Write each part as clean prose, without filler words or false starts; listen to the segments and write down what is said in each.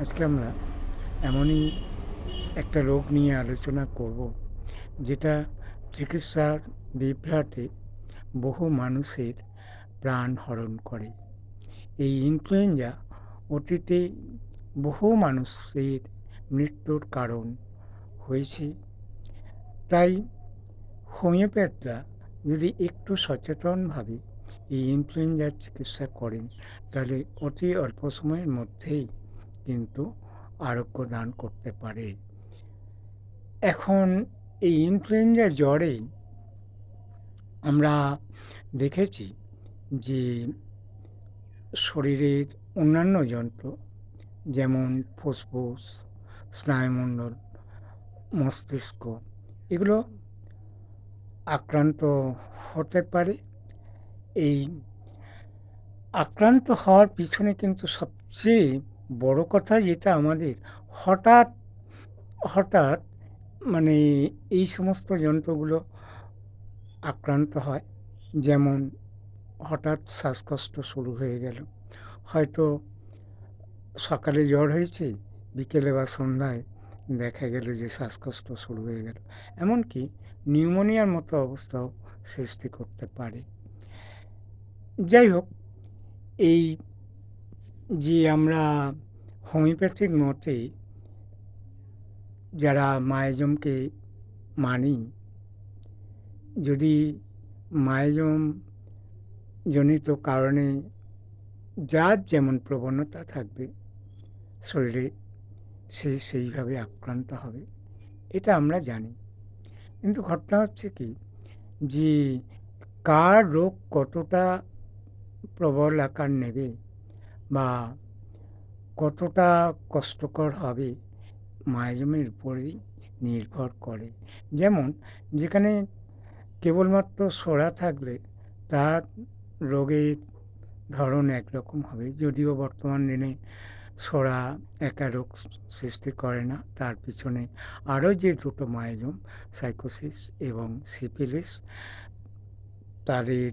আজকে আমরা এমনই একটা রোগ নিয়ে আলোচনা করব, যেটা চিকিৎসার বিভ্রাটে বহু মানুষের প্রাণ হরণ করে। এই ইনফ্লুয়েঞ্জা অতীতে বহু মানুষের মৃত্যুর কারণ হয়েছে। তাই হোমিওপ্যাথরা যদি একটু সচেতনভাবে এই ইনফ্লুয়েঞ্জার চিকিৎসা করেন, তাহলে অতি অল্প সময়ের মধ্যেই কিন্তু আরোগ্য দান করতে পারে। এখন এই ইনফ্লুয়েঞ্জা জ্বরে আমরা দেখেছি যে শরীরের অন্যান্য যন্ত্র, যেমন ফুসফুস, স্নায়ুমণ্ডল, মস্তিষ্ক, এগুলো আক্রান্ত হতে পারে। এই আক্রান্ত হওয়ার পিছনে কিন্তু সবচেয়ে বড় কথা, যেটা আমাদের হঠাৎ হঠাৎ মানে এই সমস্ত যন্ত্রগুলো আক্রান্ত হয়। যেমন হঠাৎ শ্বাসকষ্ট শুরু হয়ে গেল, হয়তো সকালে জ্বর হয়েছে, বিকেলে বা সন্ধ্যায় দেখা গেল যে শ্বাসকষ্ট শুরু হয়ে গেল। এমনকি নিউমোনিয়ার মতো অবস্থাও সৃষ্টি করতে পারে। যাই হোক, এই যে আমরা হোমিওপ্যাথিক মতে যারা মায়াজমকে মানি, যদি মায়াজম জনিত কারণে যার যেমন প্রবণতা থাকবে শরীরে, সে সেইভাবে আক্রান্ত হবে, এটা আমরা জানি। কিন্তু ঘটনা হচ্ছে কি, যে কার রোগ কতটা প্রবল আকার নেবে বা কতটা কষ্টকর হবে, মায়াজমের উপরেই নির্ভর করে। যেমন যেখানে কেবলমাত্র সোরা থাকলে তার রোগের ধরন একরকম হবে, যদিও বর্তমান দিনে সোরা একা রোগ সৃষ্টি করে না, তার পিছনে আরও যে দুটো মায়াজম, সাইকোসিস এবং সিফিলিস, তাদের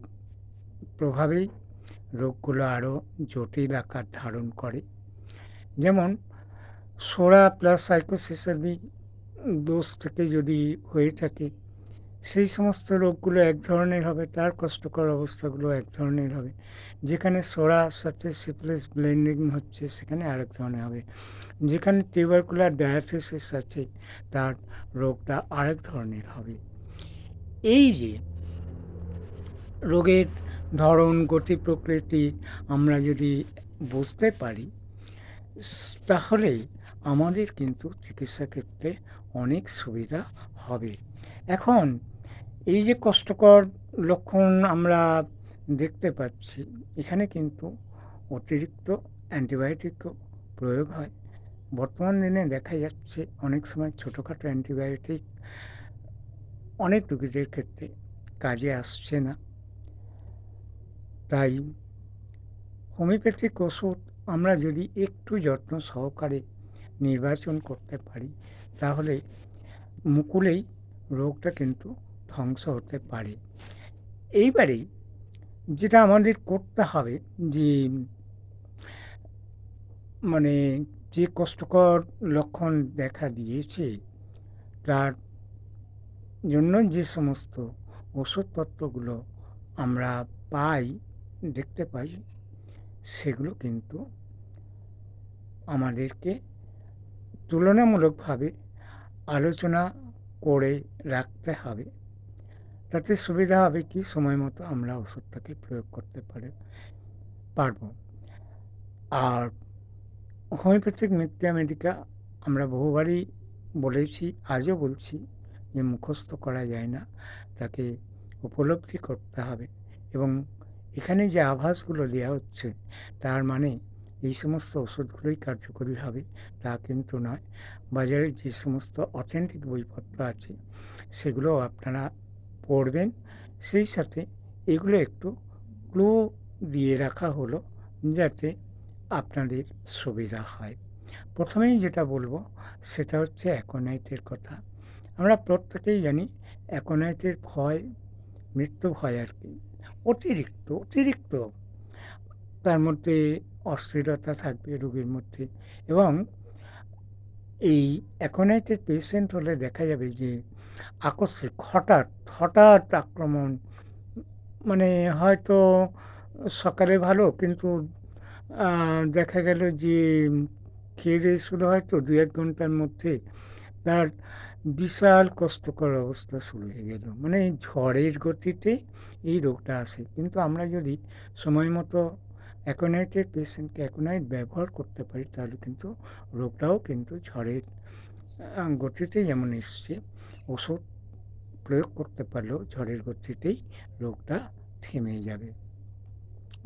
প্রভাবেই রোগগুলো আরও জটিল আকার ধারণ করে। যেমন সোরা প্লাস সাইকোসিসের দোষ থেকে যদি হয়ে থাকে, সেই সমস্ত রোগগুলো এক ধরনের হবে, তার কষ্টকর অবস্থাগুলো এক ধরনের হবে। যেখানে সোরার সাথে সিফিলিস ব্লেন্ডিং হচ্ছে, সেখানে আরেক ধরনের হবে। যেখানে টিউবারকুলার ডায়াথিসিস আছে, তার রোগটা আরেক ধরনের হবে। এই যে রোগের ধরন, গতি, প্রকৃতি আমরা যদি বুঝতে পারি, তাহলে আমাদের কিন্তু চিকিৎসা ক্ষেত্রে অনেক সুবিধা হবে। এখন এই যে কষ্টকর লক্ষণ আমরা দেখতে পাচ্ছি, এখানে কিন্তু অতিরিক্ত অ্যান্টিবায়োটিকও প্রয়োগ হয়। বর্তমান দিনে দেখা যাচ্ছে অনেক সময় ছোটোখাটো অ্যান্টিবায়োটিক অনেক রোগীদের ক্ষেত্রে কাজে আসছে না। তাই হোমিওপ্যাথিক ওষুধ আমরা যদি একটু যত্ন সহকারে নির্বাচন করতে পারি, তাহলে মুকুলেই রোগটা কিন্তু ধ্বংস হতে পারে। এইবারে যেটা আমাদের করতে হবে, যে মানে যে কষ্টকর লক্ষণ দেখা দিয়েছে, তার জন্য যে সমস্ত ওষুধপত্রগুলো আমরা পাই, দেখতে পাই, সেগুলো কিন্তু আমাদেরকে তুলনামূলকভাবে আলোচনা করে রাখতে হবে। তাতে সুবিধা হবে কি, সময় মতো আমরা ওষুধটাকে প্রয়োগ করতে পারবো। আর হোমিওপ্যাথিক মিথ্যা মেডিকা আমরা বহুবারই বলেছি, আজও বলছি, যে মুখস্থ করা যায় না, তাকে উপলব্ধি করতে হবে। এবং এখানে যে আভাসগুলো দেওয়া হচ্ছে, তার মানে এই সমস্ত ওষুধগুলোই কার্যকরী হবে তা কিন্তু নয়। বাজারে যে সমস্ত অথেন্টিক বইপত্র আছে, সেগুলো আপনারা পড়বেন। সেই সাথে এগুলো একটু ক্লু দিয়ে রাখা হলো, যাতে আপনাদের সুবিধা হয়। প্রথমেই যেটা বলবো, সেটা হচ্ছে অ্যাকোনাইটের কথা। আমরা প্রত্যেকেই জানি অ্যাকোনাইটের ভয়, মৃত্যু ভয় আর কি, অতিরিক্ত। তার মধ্যে অস্থিরতা থাকবে রোগীর মধ্যে। এবং এই অ্যাকোনাইটেড পেশেন্ট হলে দেখা যাবে যে আকস্মিক হঠাৎ হঠাৎ আক্রমণ, মানে হয়তো সকালে ভালো, কিন্তু দেখা গেল যে খেয়ে দিয়ে শুরু হয়তো ২-১ ঘন্টার মধ্যে তার বিশাল কষ্টকর অবস্থা শুরু হয়ে গেল। মানে ঝড়ের গতিতে এই রোগটা আসে। কিন্তু আমরা যদি সময় মতো অ্যাকোনাইটেড পেশেন্টকে অ্যাকোনাইট ব্যবহার করতে পারি, তাহলে কিন্তু রোগটাও কিন্তু ঝড়ের গতিতে যেমন এসছে, ওষুধ প্রয়োগ করতে পারলেও ঝড়ের গতিতেই রোগটা থেমে যাবে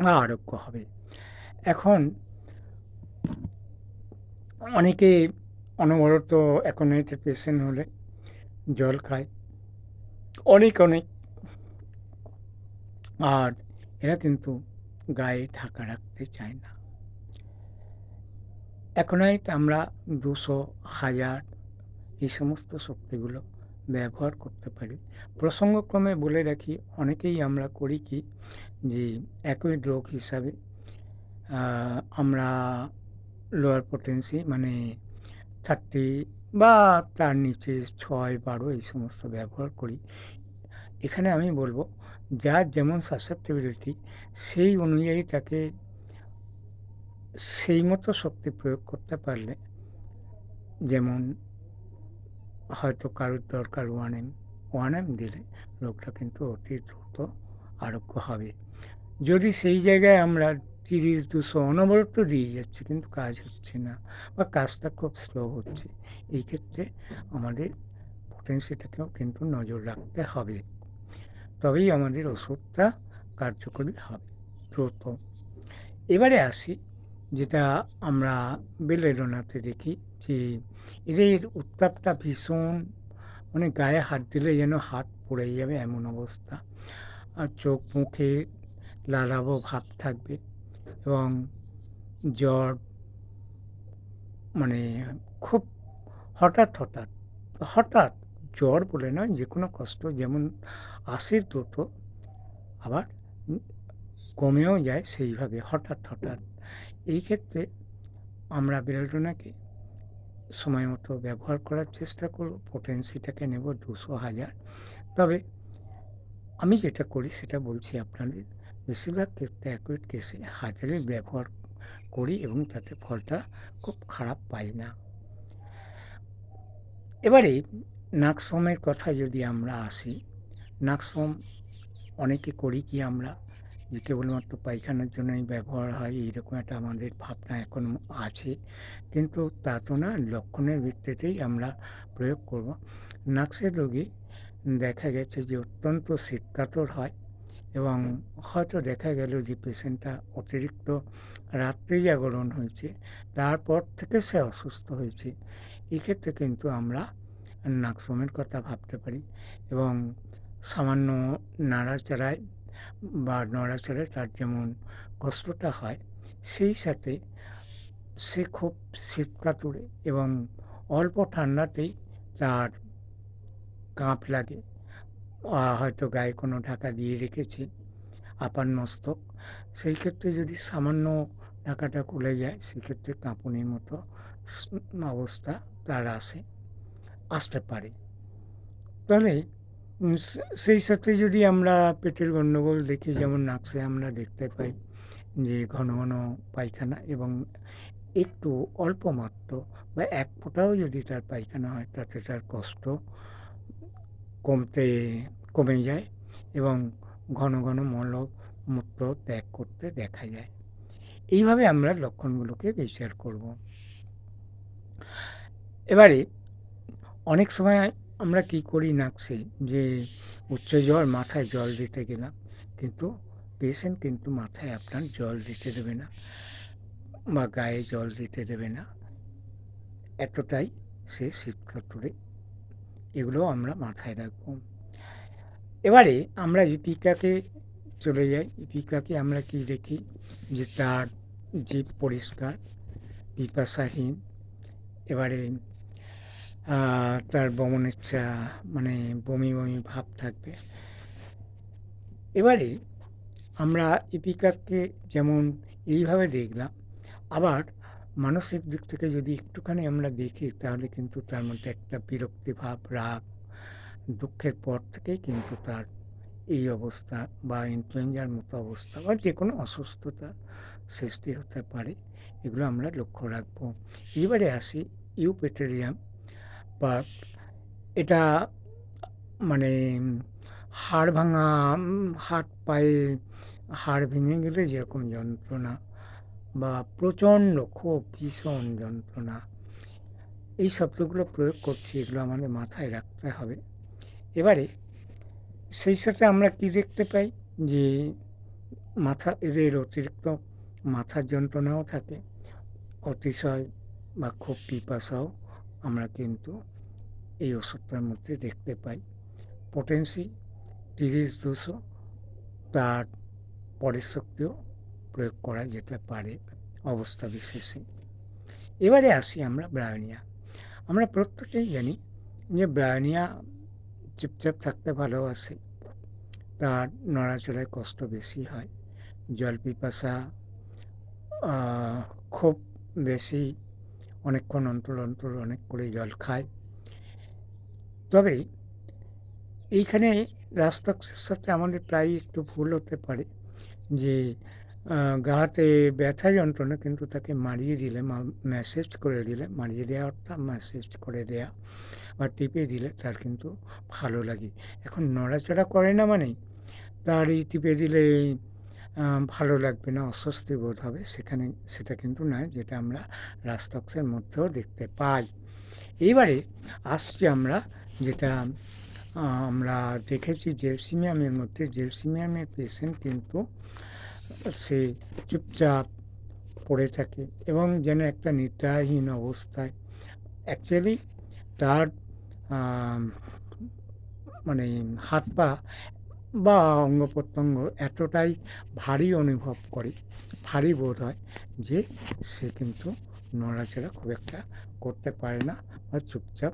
বা আরোগ্য হবে। এখন অনেকে অনবরত অ্যাকোনাইটেড পেশেন্ট হলে জল খায় অনেক অনেক, আর এরা কিন্তু গায়ে ঢাকা রাখতে চায় না। অ্যাকোনাইট আমরা ২০০, ১০০০ এই সমস্ত শক্তিগুলো ব্যবহার করতে পারি। প্রসঙ্গক্রমে বলে রাখি, অনেকেই আমরা করি কি, যে একই ড্রগ হিসাবে আমরা লোয়ার পোটেন্সি মানে 30 বা তার নিচে 6-12 এই সমস্ত ব্যবহার করি। এখানে আমি বলবো, যার যেমন সাসেপ্টেবিলিটি সেই অনুযায়ী তাকে সেই মতো শক্তি প্রয়োগ করতে পারলে, যেমন হয়তো কারোর দরকার 1M দিলে রোগটা কিন্তু অতি দ্রুত আরোগ্য হবে। যদি সেই জায়গায় আমরা 30-200 অনবরত দিয়ে যাচ্ছি কিন্তু কাজ হচ্ছে না, বা কাজটা খুব স্লো হচ্ছে, এই ক্ষেত্রে আমাদের পোটেন্সিটাকেও কিন্তু নজর রাখতে হবে। তবেই আমাদের ওষুধটা কার্যকরী হবে দ্রুত। এবারে আসি, যেটা আমরা বেলেডোনাতে দেখি, যে এদের উত্তাপটা ভীষণ, মানে গায়ে হাত দিলে যেন হাত পড়ে যাবে এমন অবস্থা, আর চোখ মুখে লালাবো ভাব থাকবে, এবং জ্বর, মানে খুব হঠাৎ হঠাৎ হঠাৎ জ্বর বলে নয়, যে কোনো কষ্ট যেমন আসে দ্রুত, আবার কমেও যায় সেইভাবে হঠাৎ হঠাৎ। এই ক্ষেত্রে আমরা বেলেডোনাকে সময় মতো ব্যবহার করার চেষ্টা করব। পোটেন্সিটাকে নেব ২০০-১০০০। তবে আমি যেটা করি সেটা বলছি আপনাদের, বেশিরভাগ ক্ষেত্রে অ্যাকুয়েট কেসে ১০০০-এর ব্যবহার করি এবং তাতে ফলটা খুব খারাপ পাই না। এবারে নাক্সফোমের কথা যদি আমরা আসি, নাক্সফোম অনেকে করি কি আমরা, যে কেবলমাত্র পায়খানার জন্যই ব্যবহার হয় এইরকম একটা আমাদের ভাবনা এখন আছে, কিন্তু তা তো না। লক্ষণের ভিত্তিতেই আমরা প্রয়োগ করব। নাক্সের রোগী দেখা গেছে যে অত্যন্ত শীতকাতর হয়, এবং হয়তো দেখা গেল যে পেশেন্টটা অতিরিক্ত রাত্রি জাগরণ হয়েছে, তারপর থেকে সে অসুস্থ হয়েছে। এক্ষেত্রে কিন্তু আমরা নাক্সফোমের কথা ভাবতে পারি, এবং সামান্য নাড়াচাড়ায় তার যেমন কষ্টটা হয়, সেই সাথে সে খুব শীতকাতুরে এবং অল্প ঠান্ডাতেই তার কাঁপ লাগে, হয়তো গায়ে কোনো ঢাকা দিয়ে রেখেছে আপাদমস্তক, সেই ক্ষেত্রে যদি সামান্য ঢাকাটা খুলে যায়, সেক্ষেত্রে কাঁপুনির মতো অবস্থা তার আসতে পারে। তাহলে সেই সাথে যদি আমরা পেটের গণ্ডগোল দেখি, যেমন নাক্সে আমরা দেখতে পাই যে ঘন ঘন পায়খানা, এবং একটু অল্প মাত্র বা এক ফোঁটাও যদি তার পায়খানা হয়, তাতে তার কষ্ট কমে যায়, এবং ঘন ঘন মূত্র ত্যাগ করতে দেখা যায়। এইভাবে আমরা লক্ষণগুলোকে বিচার করব। এবারে অনেক সময় আমরা কি করি নাক্সে, যে উচ্চ জ্বর, মাথায় জল দিতে গেলাম, কিন্তু পেশেন্ট কিন্তু মাথায় আপনার জল দিতে দেবে না বা গায়ে জল দিতে দেবে না, এতটাই সে শীতকাতুরে। এগুলো আমরা মাথায় রাখব। এবারে আমরা ইপিকাকে চলে যাই। ইপিকাকে আমরা কি দেখি, যে তার জিভ পরিষ্কার, পিপাসাহীন, এবারে তার বমনেচ্ছা, মানে বমি বমি ভাব থাকবে। এবারে আমরা ইপিকাকে যেমন এইভাবে দেখলাম, আবার মানসিক দিক থেকে যদি একটুখানি আমরা দেখি তাহলে কিন্তু তার মধ্যে একটা বিরক্তি ভাব, রাগ, দুঃখের পর থেকেই কিন্তু তার এই অবস্থা বা ইনফ্লুয়েঞ্জার মতো অবস্থা বা যে কোনো অসুস্থতা সৃষ্টি হতে পারে। এগুলো আমরা লক্ষ্য রাখবো। এবারে আসি ইউপেটেরিয়াম বা এটা মানে হাড় ভাঙা, হাত পায়ে হাড় ভেঙে গেলে যেরকম যন্ত্রণা বা প্রচণ্ড খুব ভীষণ যন্ত্রণা, এই শব্দগুলো প্রয়োগ করছি, এগুলো আমাদের মাথায় রাখতে হবে। এবারে সেই সাথে আমরা কি দেখতে পাই যে এদের অতিরিক্ত মাথার যন্ত্রণাও থাকে, অতিশয় বা খুব পিপাসাও আমরা কিন্তু এই ওষুধটার মধ্যে দেখতে পাই। পটেন্সি 30-200, তার পরের শক্তিও প্রয়োগ করা যেতে পারে অবস্থা বিশেষে। এবারে আসি আমরা ব্রায়োনিয়া। আমরা প্রত্যেকেই জানি যে ব্রায়োনিয়া চুপচাপ থাকতে ভালোবাসে, তার নড়াচড়ায় কষ্ট বেশি হয়, জল পিপাসা খুব বেশি, অনেকক্ষণ অন্তর অন্তর অনেক করে জল খায়। তবে এইখানে রাস্তাক্সের সাথে আমাদের প্রায়ই একটু ভুল হতে পারে যে গাতে ব্যথা যন্ত্রণা কিন্তু তাকে মারিয়ে দিলে, ম্যাসেজ করে দিলে, মারিয়ে দেওয়া অর্থাৎ ম্যাসেজ করে দেওয়া বা টিপে দিলে তার কিন্তু ভালো লাগে। এখন নড়াচড়া করে না মানেই তার এই টিপে দিলে ভালো লাগবে না, অস্বস্তি বোধ হবে, সেটা কিন্তু নয়, যেটা আমরা রাস্টক্সের মধ্যেও দেখতে পাই। এইবারে আসছি আমরা যেটা আমরা দেখেছি জেলসিমিয়ামের মধ্যে। জেলসিমিয়ামের পেশেন্ট কিন্তু সে চুপচাপ পড়ে থাকে এবং যেন একটা নিদ্রাহীন অবস্থায়, অ্যাকচুয়ালি তার মানে হাত পা বা অঙ্গ প্রত্যঙ্গ এতটাই ভারী অনুভব করে, ভারী বোধ হয় যে সে কিন্তু নড়াচড়া খুব একটা করতে পারে না বা চুপচাপ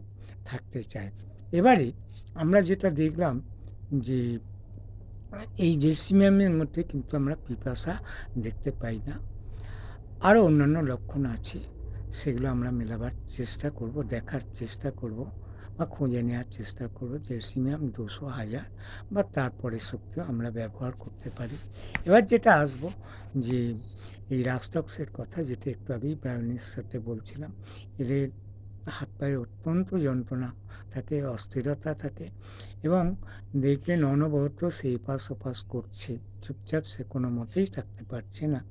থাকতে চায়। এবারে আমরা যেটা দেখলাম যে এই জেলসিমিয়ামের মধ্যে কিন্তু আমরা পিপাসা দেখতে পাই না, আরও অন্যান্য লক্ষণ আছে, সেগুলো আমরা মেলাবার চেষ্টা করব, দেখার চেষ্টা করব বা খুঁজে নেওয়ার চেষ্টা করব। জেলসিমিয়াম 200,000 বা তারপরে শক্তিও আমরা ব্যবহার করতে পারি। এবার যেটা আসবো যে এই রাস্টক্সের কথা, যেটা একটু আগেই ব্রায়োনির সাথে বলছিলাম, এদের হাত পায়ে অত্যন্ত যন্ত্রণা থাকে, অস্থিরতা থাকে এবং দেখবেন অনবরত সে এপাশ ওপাশ করছে, চুপচাপ সে কোনো মতেই থাকতে পারছে না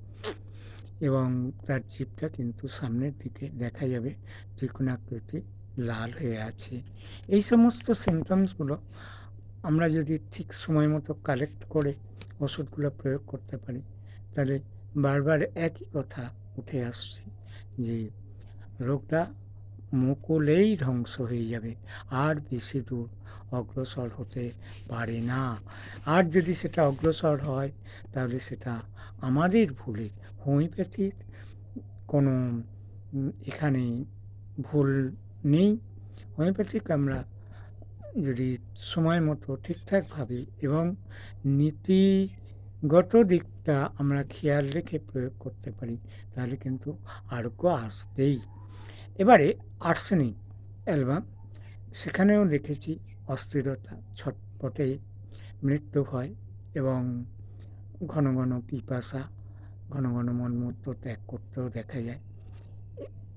এবং তার জিভটা কিন্তু সামনের দিকে দেখা যাবে ত্রিকোণাকৃতি লাল হয়ে আছে। এই সমস্ত সিমটমসগুলো আমরা যদি ঠিক সময় মতো কালেক্ট করে ওষুধগুলো প্রয়োগ করতে পারি, তাহলে বারবার একই কথা উঠে আসছে যে রোগটা মুকুলেই ধ্বংস হয়ে যাবে, আর বেশি দূর অগ্রসর হতে পারে না। আর যদি সেটা অগ্রসর হয় তাহলে সেটা আমাদের ভুলে, হোমিওপ্যাথির কোনো এখানে ভুল নেই। হোমিওপ্যাথিক আমরা যদি সময় মতো ঠিকঠাকভাবে এবং নীতিগত দিকটা আমরা খেয়াল রেখে প্রয়োগ করতে পারি, তাহলে কিন্তু আরোগ্য আসবেই। এবারে আর্সেনিক অ্যালবাম, সেখানেও দেখেছি অস্থিরতা, ছটপটে মৃত্যু হয় এবং ঘন ঘন পিপাসা, ঘন ঘন মলমূত্র ত্যাগ করতেও দেখা যায়।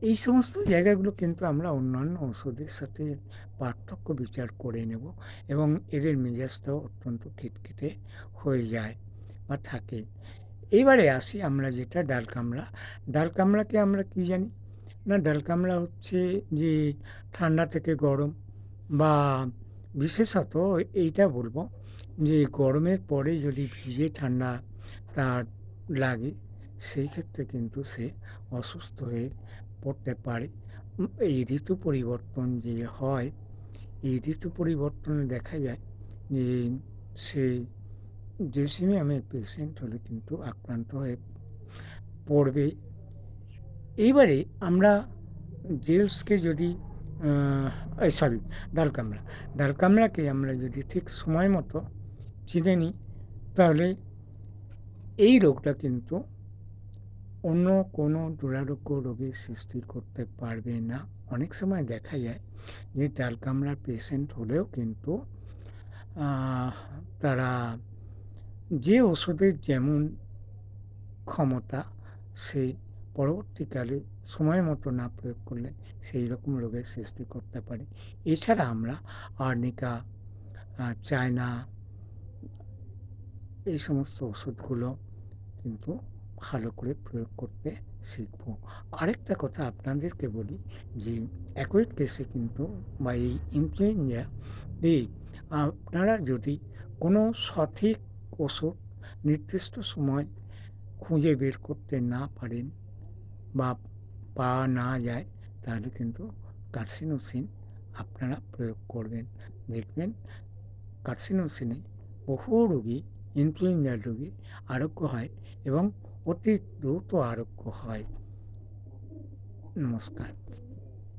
এই সমস্ত জায়গাগুলো কিন্তু আমরা অন্যান্য ওষুধের সাথে পার্থক্য বিচার করে নেব এবং এদের মেজাজটাও অত্যন্ত খিটখিটে হয়ে যায় বা থাকে। এইবারে আসি আমরা যেটা ডাল কামড়া। ডাল কামড়াকে আমরা কী জানি না, ডাল কামড়া হচ্ছে যে ঠান্ডা থেকে গরম বা বিশেষত এইটা বলবো যে গরমের পরে যদি ভিজে ঠান্ডা তার লাগে, সেই ক্ষেত্রে কিন্তু সে অসুস্থ হয়ে পড়তে পারে। এই ঋতু পরিবর্তন যে হয়, এই ঋতু পরিবর্তনে দেখা যায় যে সে জেলসিমিয়ামের পেশেন্ট হলে কিন্তু আক্রান্ত হয়ে পড়বে। এইবারে আমরা জেলসকে যদি ডাল কামড়াকে আমরা যদি ঠিক সময় মতো চিনে নিই, তাহলে এই রোগটা কিন্তু অন্য কোনো দুরারোগ্য রোগের সৃষ্টি করতে পারবে না। অনেক সময় দেখা যায় যে ডাল কামড়ার পেশেন্ট হলেও কিন্তু আহ, তারা যে ওষুধের যেমন ক্ষমতা সেই পরবর্তীকালে সময় মতো না প্রয়োগ করলে সেই রকম রোগের সৃষ্টি করতে পারে। এছাড়া আমরা আর্নিকা, চায়না, এই সমস্ত ওষুধগুলো কিন্তু ভালো করে প্রয়োগ করতে শিখব। আরেকটা কথা আপনাদেরকে বলি যে একই কেসে কিন্তু বা এই ইনফ্লুয়েঞ্জা আপনারা যদি কোনো সঠিক ওষুধ নির্দিষ্ট সময় খুঁজে বের করতে না পারেন বা পাওয়া না যায় তাহলে কিন্তু কার্সিনোসিন আপনারা প্রয়োগ করবেন। দেখবেন কার্সিনোসিনে বহু রোগী, ইনফ্লুয়েঞ্জার রোগী আরোগ্য হয় এবং অতি দ্রুত আরোগ্য হয়। নমস্কার।